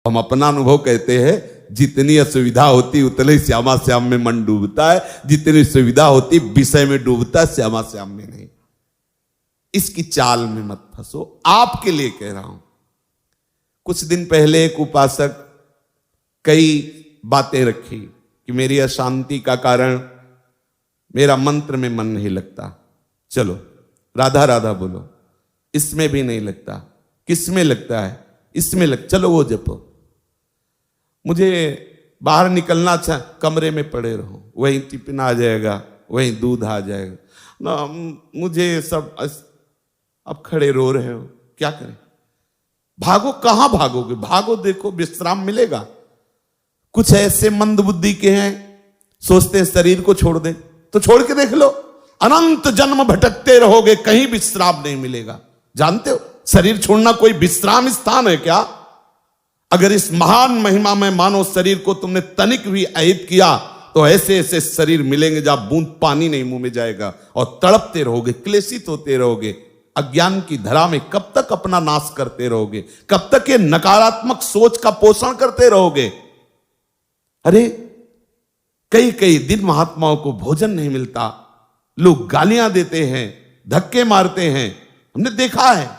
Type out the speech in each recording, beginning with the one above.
हम अपना अनुभव कहते हैं, जितनी असुविधा होती उतने श्यामा श्याम में मन डूबता है, जितनी सुविधा होती विषय में डूबता है, श्यामा श्याम में नहीं। इसकी चाल में मत फंसो, आपके लिए कह रहा हूं। कुछ दिन पहले एक उपासक कई बातें रखी कि मेरी अशांति का कारण मेरा मंत्र में मन नहीं लगता। चलो राधा राधा बोलो, इसमें भी नहीं लगता। किसमें लगता है? इसमें चलो वो जपो। मुझे बाहर निकलना अच्छा, कमरे में पड़े रहो, वहीं टिफिन आ जाएगा, वहीं दूध आ जाएगा ना, मुझे सब। अब खड़े रो रहे हो, क्या करें? भागो, कहां भागोगे? भागो, देखो विश्राम मिलेगा। कुछ ऐसे मंद बुद्धि के हैं, सोचते हैं शरीर को छोड़ दे, तो छोड़ के देख लो, अनंत जन्म भटकते रहोगे, कहीं विश्राम नहीं मिलेगा। जानते हो शरीर छोड़ना कोई विश्राम स्थान है क्या? अगर इस महान महिमा में मानव शरीर को तुमने तनिक भी अहित किया तो ऐसे ऐसे शरीर मिलेंगे जहां बूंद पानी नहीं मुंह में जाएगा, और तड़पते रहोगे, क्लेशित होते रहोगे। अज्ञान की धरा में कब तक अपना नाश करते रहोगे? कब तक ये नकारात्मक सोच का पोषण करते रहोगे? अरे कई कई दिन महात्माओं को भोजन नहीं मिलता, लोग गालियां देते हैं, धक्के मारते हैं। हमने देखा है,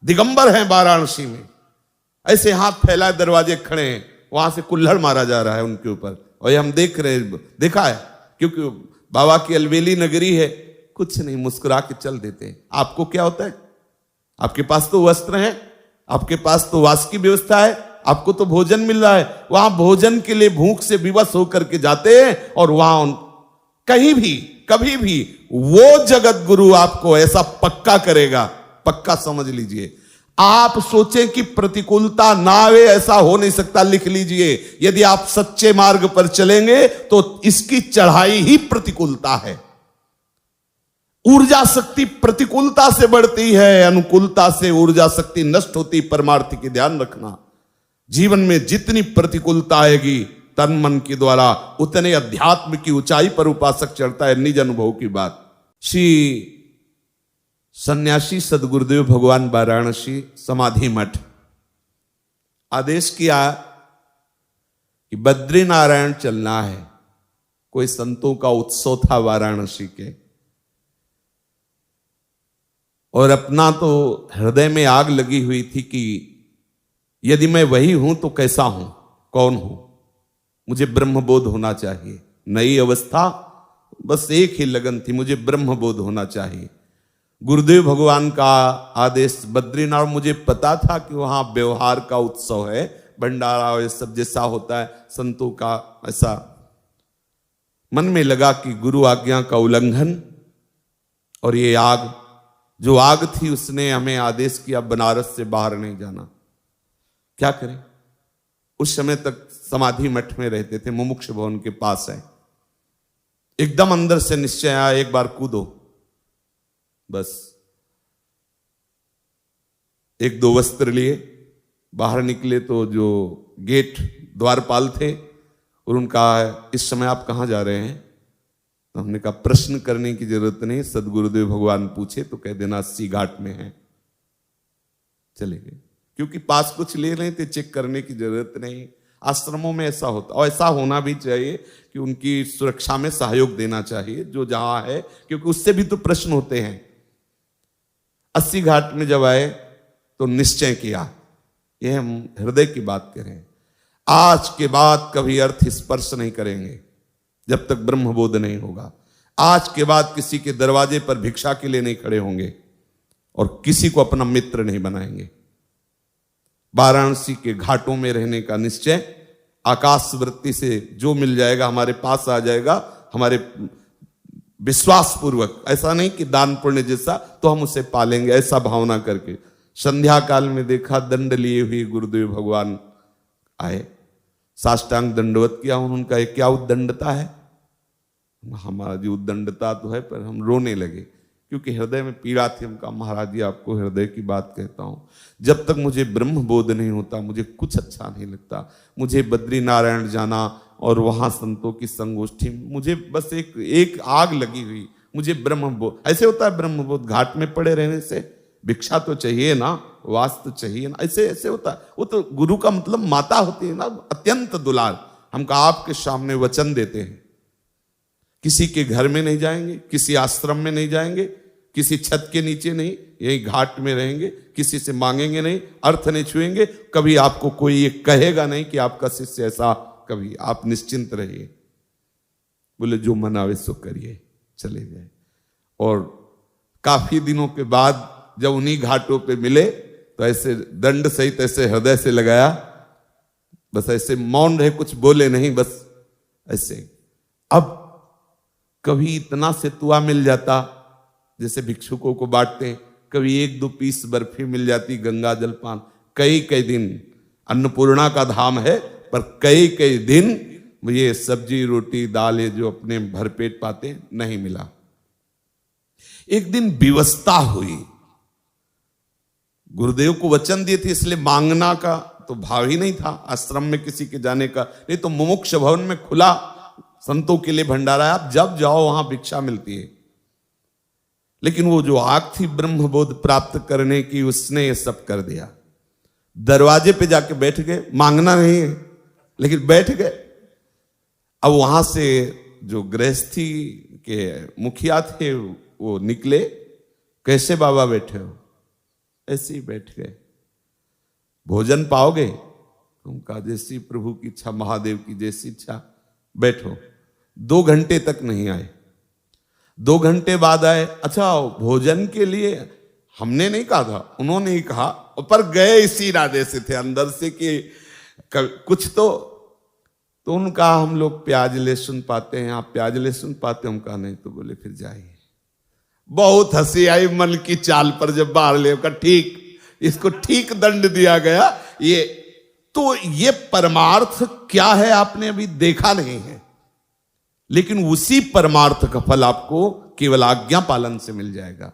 दिगंबर हैं वाराणसी में, ऐसे हाथ फैलाए दरवाजे खड़े हैं, वहां से कुल्हड़ मारा जा रहा है उनके ऊपर, और ये हम देख रहे हैं, देखा है, क्योंकि बाबा की अलवेली नगरी है। कुछ नहीं, मुस्कुरा के चल देते हैं। आपको क्या होता है? आपके पास तो वस्त्र है, आपके पास तो वास की व्यवस्था है, आपको तो भोजन मिल रहा है। वहां भोजन के लिए भूख से विवश होकर के जाते हैं, और वहां कहीं भी कभी भी वो जगत गुरु आपको ऐसा पक्का करेगा, पक्का समझ लीजिए। आप सोचें कि प्रतिकूलता ना आवे, ऐसा हो नहीं सकता। लिख लीजिए, यदि आप सच्चे मार्ग पर चलेंगे तो इसकी चढ़ाई ही प्रतिकूलता है। ऊर्जा शक्ति प्रतिकूलता से बढ़ती है, अनुकूलता से ऊर्जा शक्ति नष्ट होती। परमार्थ की ध्यान रखना, जीवन में जितनी प्रतिकूलता आएगी तन मन के द्वारा, उतने अध्यात्म की ऊंचाई पर उपासक चढ़ता है। निज अनुभव की बात। श्री सन्यासी सदगुरुदेव भगवान वाराणसी समाधि मठ आदेश किया कि बद्रीनारायण चलना है। कोई संतों का उत्सव था वाराणसी के, और अपना तो हृदय में आग लगी हुई थी कि यदि मैं वही हूं तो कैसा हूं, कौन हूं? मुझे ब्रह्मबोध होना चाहिए। नई अवस्था, बस एक ही लगन थी, मुझे ब्रह्मबोध होना चाहिए। गुरुदेव भगवान का आदेश बद्रीनाथ। मुझे पता था कि वहां व्यवहार का उत्सव है, भंडारा ये सब जैसा होता है संतों का, ऐसा मन में लगा कि गुरु आज्ञा का उल्लंघन। और ये आग, जो आग थी, उसने हमें आदेश किया बनारस से बाहर नहीं जाना। क्या करें? उस समय तक समाधि मठ में रहते थे, मुमुक्ष भवन के पास है। एकदम अंदर से निश्चय आया, एक बार कूदो। बस एक दो वस्त्र लिए बाहर निकले तो जो गेट द्वारपाल थे, और उनका इस समय आप कहां जा रहे हैं? तो हमने कहा प्रश्न करने की जरूरत नहीं, सदगुरुदेव भगवान पूछे तो कह देना 80 घाट में है। चले गए, क्योंकि पास कुछ ले रहे थे, चेक करने की जरूरत नहीं। आश्रमों में ऐसा होता, और ऐसा होना भी चाहिए कि उनकी सुरक्षा में सहयोग देना चाहिए जो जहां है, क्योंकि उससे भी तो प्रश्न होते हैं। 80 घाट में जब आए तो निश्चय किया, यह हम हृदय की बात करें, आज के बाद कभी अर्थ स्पर्श नहीं करेंगे जब तक ब्रह्मबोध नहीं होगा। आज के बाद किसी के दरवाजे पर भिक्षा के लिए नहीं खड़े होंगे, और किसी को अपना मित्र नहीं बनाएंगे। वाराणसी के घाटों में रहने का निश्चय, आकाश वृत्ति से जो मिल जाएगा हमारे पास आ जाएगा, हमारे विश्वास पूर्वक, ऐसा नहीं कि दान पुण्य जैसा तो हम उसे पालेंगे, ऐसा भावना करके। संध्या काल में देखा, दंड लिए हुए गुरुदेव भगवान आए, साष्टांग दंडवत किया। उनका एक क्या उद्दंडता है? हमारी उद्दंडता तो है, पर हम रोने लगे क्योंकि हृदय में पीड़ा थी। हम कहा महाराज जी आपको हृदय की बात कहता हूं, जब तक मुझे ब्रह्म बोध नहीं होता मुझे कुछ अच्छा नहीं लगता। मुझे बद्रीनारायण जाना और वहां संतों की संगोष्ठी, मुझे बस एक आग लगी हुई, मुझे ब्रह्म बोध। ऐसे होता है ब्रह्म बोध घाट में पड़े रहने से, भिक्षा तो चाहिए ना, वास तो चाहिए ना, ऐसे ऐसे होता है। वो तो गुरु का मतलब माता होती है ना, अत्यंत दुलार। हम का आपके सामने वचन देते हैं, किसी के घर में नहीं जाएंगे, किसी आश्रम में नहीं जाएंगे, किसी छत के नीचे नहीं, यही घाट में रहेंगे, किसी से मांगेंगे नहीं, अर्थ नहीं छुएंगे, कभी आपको कोई ये कहेगा नहीं कि आपका शिष्य ऐसा, कभी आप निश्चिंत रहिए। बोले जो मन आवे सो करिए, चले गए। और काफी दिनों के बाद जब उन्हीं घाटों पे मिले तो ऐसे दंड सहित ऐसे हृदय से लगाया, बस ऐसे मौन रहे, कुछ बोले नहीं, बस ऐसे। अब कभी इतना सेतुआ मिल जाता जैसे भिक्षुकों को बांटते हैं, कभी 1-2 पीस बर्फी मिल जाती, गंगा जलपान। कई कई दिन, अन्नपूर्णा का धाम है, पर कई कई दिन ये सब्जी रोटी दाल ये जो अपने भरपेट पाते नहीं मिला। एक दिन विवस्ता हुई, गुरुदेव को वचन दिए थे, इसलिए मांगना का तो भाव ही नहीं था आश्रम में किसी के जाने का। नहीं तो मुमुक्ष भवन में खुला संतों के लिए भंडारा, आप जब जाओ वहां भिक्षा मिलती है। लेकिन वो जो आग थी ब्रह्मबोध प्राप्त करने की, उसने ये सब कर दिया। दरवाजे पे जाके बैठ गए, मांगना नहीं है लेकिन बैठ गए। अब वहां से जो गृहस्थी के मुखिया थे वो निकले, कैसे बाबा बैठे हो? ऐसे ही बैठ गए। भोजन पाओगे? उनका जैसी प्रभु की इच्छा, महादेव की जैसी इच्छा, बैठो। 2 घंटे तक नहीं आए। 2 घंटे बाद आए, अच्छा भोजन के लिए हमने नहीं कहा था, उन्होंने ही कहा, पर गए इसी इरादे से थे अंदर से कि कुछ तो उनका हम लोग प्याज लहसुन पाते हैं, आप प्याज लहसुन पाते, हम कहा नहीं, तो बोले फिर जाइए। बहुत हंसी आई मन की चाल पर जब बाहर ले का, ठीक इसको ठीक दंड दिया गया। ये परमार्थ क्या है आपने अभी देखा नहीं है, लेकिन उसी परमार्थ का फल आपको केवल आज्ञा पालन से मिल जाएगा।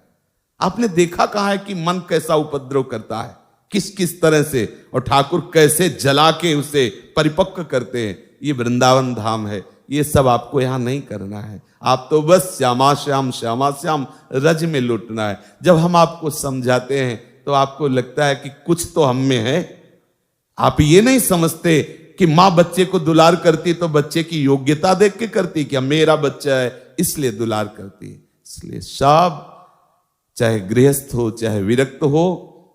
आपने देखा कहां है कि मन कैसा उपद्रव करता है, किस किस तरह से, और ठाकुर कैसे जला के उसे परिपक्व करते हैं। ये वृंदावन धाम है, ये सब आपको यहां नहीं करना है। आप तो बस श्यामा श्याम श्यामा श्याम रज में लुटना है। जब हम आपको समझाते हैं तो आपको लगता है कि कुछ तो हम में है। आप ये नहीं समझते कि मां बच्चे को दुलार करती तो बच्चे की योग्यता देख के करती, क्या मेरा बच्चा है इसलिए दुलार करती। इसलिए सब, चाहे गृहस्थ हो चाहे विरक्त हो,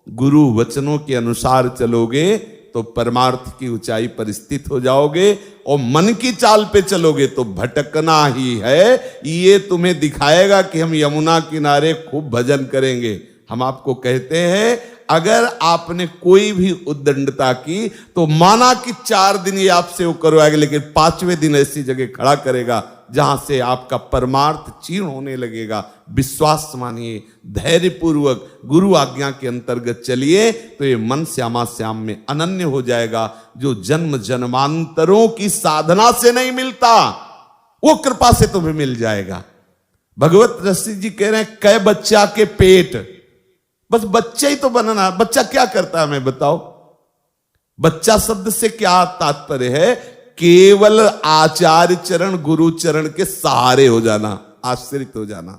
गुरु वचनों के अनुसार चलोगे तो परमार्थ की ऊंचाई पर स्थित हो जाओगे, और मन की चाल पे चलोगे तो भटकना ही है। ये तुम्हें दिखाएगा कि हम यमुना किनारे खूब भजन करेंगे। हम आपको कहते हैं, अगर आपने कोई भी उद्दंडता की तो माना कि 4 दिन ये आपसे वो करवाएगा, लेकिन 5वें दिन ऐसी जगह खड़ा करेगा जहां से आपका परमार्थ क्षीण होने लगेगा। विश्वास मानिए, धैर्यपूर्वक गुरु आज्ञा के अंतर्गत चलिए तो ये मन श्यामा श्याम में अनन्य हो जाएगा। जो जन्म जन्मांतरों की साधना से नहीं मिलता, वो कृपा से तुम्हें मिल जाएगा। भगवत रसिक जी कह रहे हैं, कै बच्चा के पेट, बस बच्चा ही तो बनना। बच्चा क्या करता है, मैं बताओ? बच्चा शब्द से क्या तात्पर्य है? केवल आचार्य चरण गुरु चरण के सहारे हो जाना, आश्रित हो जाना।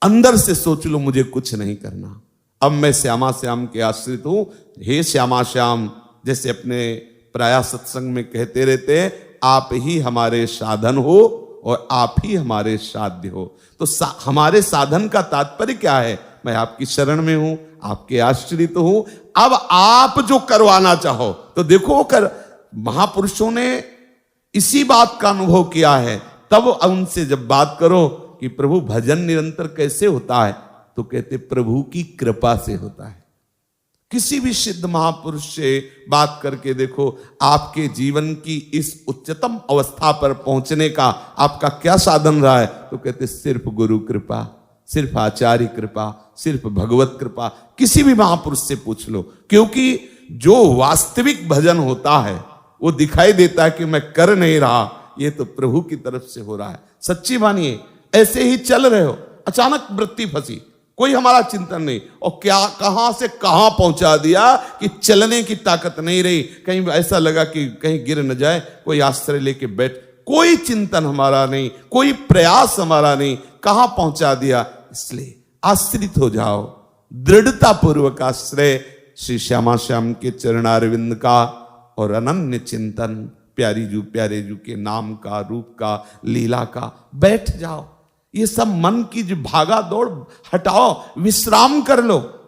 अंदर से सोच लो, मुझे कुछ नहीं करना, अब मैं श्यामा श्याम के आश्रित हूं। हे श्यामा श्याम, जैसे अपने प्राय सत्संग में कहते रहते हैं, आप ही हमारे साधन हो और आप ही हमारे साध्य हो। तो हमारे साधन का तात्पर्य क्या है? मैं आपकी शरण में हूं, आपके आश्रित हूं। अब आप जो करवाना चाहो तो देखो कर। महापुरुषों ने इसी बात का अनुभव किया है। तब उनसे जब बात करो कि प्रभु भजन निरंतर कैसे होता है, तो कहते प्रभु की कृपा से होता है। किसी भी सिद्ध महापुरुष से बात करके देखो, आपके जीवन की इस उच्चतम अवस्था पर पहुंचने का आपका क्या साधन रहा है, तो कहते सिर्फ गुरु कृपा, सिर्फ आचार्य कृपा, सिर्फ भगवत कृपा। किसी भी महापुरुष से पूछ लो, क्योंकि जो वास्तविक भजन होता है वो दिखाई देता है कि मैं कर नहीं रहा, ये तो प्रभु की तरफ से हो रहा है। सच्ची मानिए, ऐसे ही चल रहे हो, अचानक वृत्ति फंसी, कोई हमारा चिंतन नहीं, और क्या कहां से कहां पहुंचा दिया कि चलने की ताकत नहीं रही। कहीं ऐसा लगा कि कहीं गिर न जाए, कोई आश्रय लेके बैठ, कोई चिंतन हमारा नहीं, कोई प्रयास हमारा नहीं, कहां पहुंचा दिया। इसलिए आश्रित हो जाओ, दृढ़ता पूर्वक आश्रय श्री श्यामा श्याम के चरणारविंद का और अनन्य चिंतन प्यारे जू के नाम का, रूप का, लीला का। बैठ जाओ, ये सब मन की जो भागा दौड़ हटाओ, विश्राम कर लो।